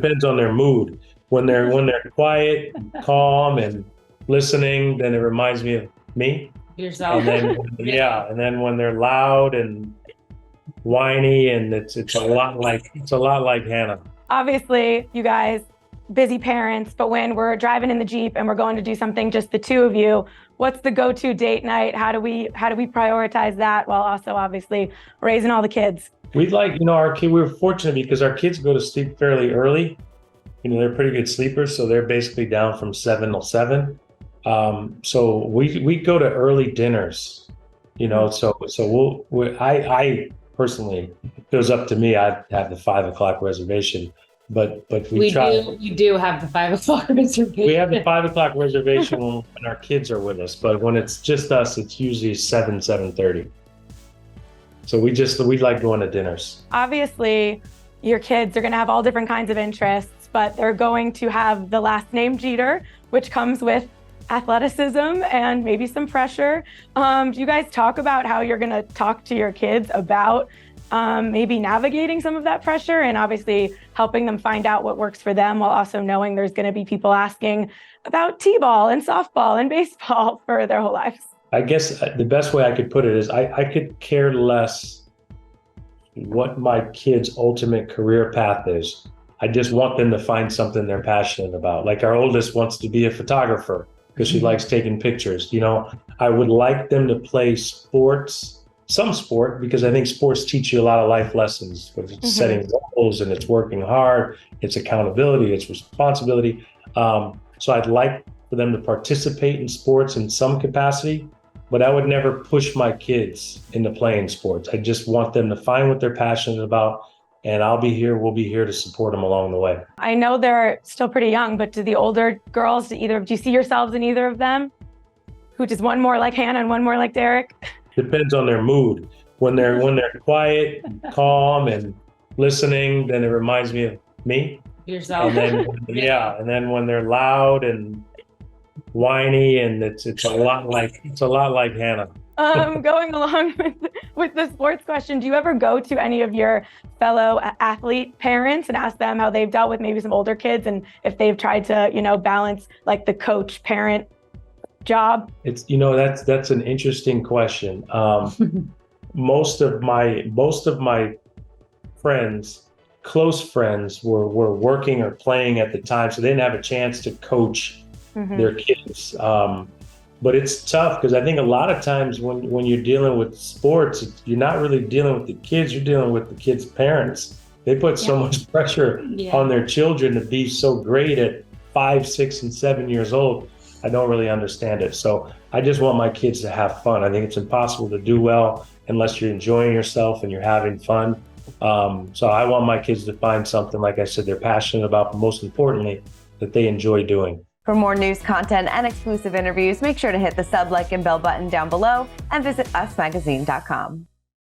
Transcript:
Depends on their mood. When they're quiet, calm, and listening, then it reminds me of me. Yourself. And then yeah, and then when they're loud and whiny, and it's a lot like Hannah. Obviously, you guys, busy parents, but when we're driving in the Jeep and we're going to do something just the two of you, what's the go-to date night? How do we prioritize that while also obviously raising all the kids? We'd like, our kid, we're fortunate because our kids go to sleep fairly early. They're pretty good sleepers, so they're basically down from 7 till 7. So we go to early dinners, I personally, if it was up to me, I'd have the 5 o'clock reservation. But we try. You do have the 5 o'clock reservation. We have the 5 o'clock reservation when our kids are with us, but when it's just us, it's usually 7:30. So we like going to dinners. Obviously, your kids are going to have all different kinds of interests, but they're going to have the last name Jeter, which comes with athleticism and maybe some pressure. Do you guys talk about how you're going to talk to your kids about maybe navigating some of that pressure and obviously helping them find out what works for them while also knowing there's going to be people asking about t-ball and softball and baseball for their whole lives? I guess the best way I could put it is I could care less what my kids' ultimate career path is. I just want them to find something they're passionate about. Like our oldest wants to be a photographer because she likes taking pictures. I would like them to play sports, some sport, because I think sports teach you a lot of life lessons. It's setting goals and it's working hard, it's accountability, it's responsibility. So I'd like for them to participate in sports in some capacity, but I would never push my kids into playing sports. I just want them to find what they're passionate about, and we'll be here to support them along the way. I know they're still pretty young, but do the older girls, do you see yourselves in either of them? Who does one more like Hannah and one more like Derek? Depends on their mood. When they're quiet, calm, and listening, then it reminds me of me. Yourself. And then when they're loud and whiny, and it's a lot like Hannah. Going along with the sports question, do you ever go to any of your fellow athlete parents and ask them how they've dealt with maybe some older kids and if they've tried to, balance like the coach parent job? It's that's an interesting question. Most of my friends, close friends, were working or playing at the time, so they didn't have a chance to coach their kids. But it's tough because I think a lot of times when you're dealing with sports, you're not really dealing with the kids, you're dealing with the kids' parents. They put so much pressure on their children to be so great at 5, 6, and 7 years old. I don't really understand it. So I just want my kids to have fun. I think it's impossible to do well unless you're enjoying yourself and you're having fun. So I want my kids to find something, like I said, they're passionate about, but most importantly, that they enjoy doing. For more news, content, and exclusive interviews, make sure to hit the sub, like, and bell button down below and visit usmagazine.com.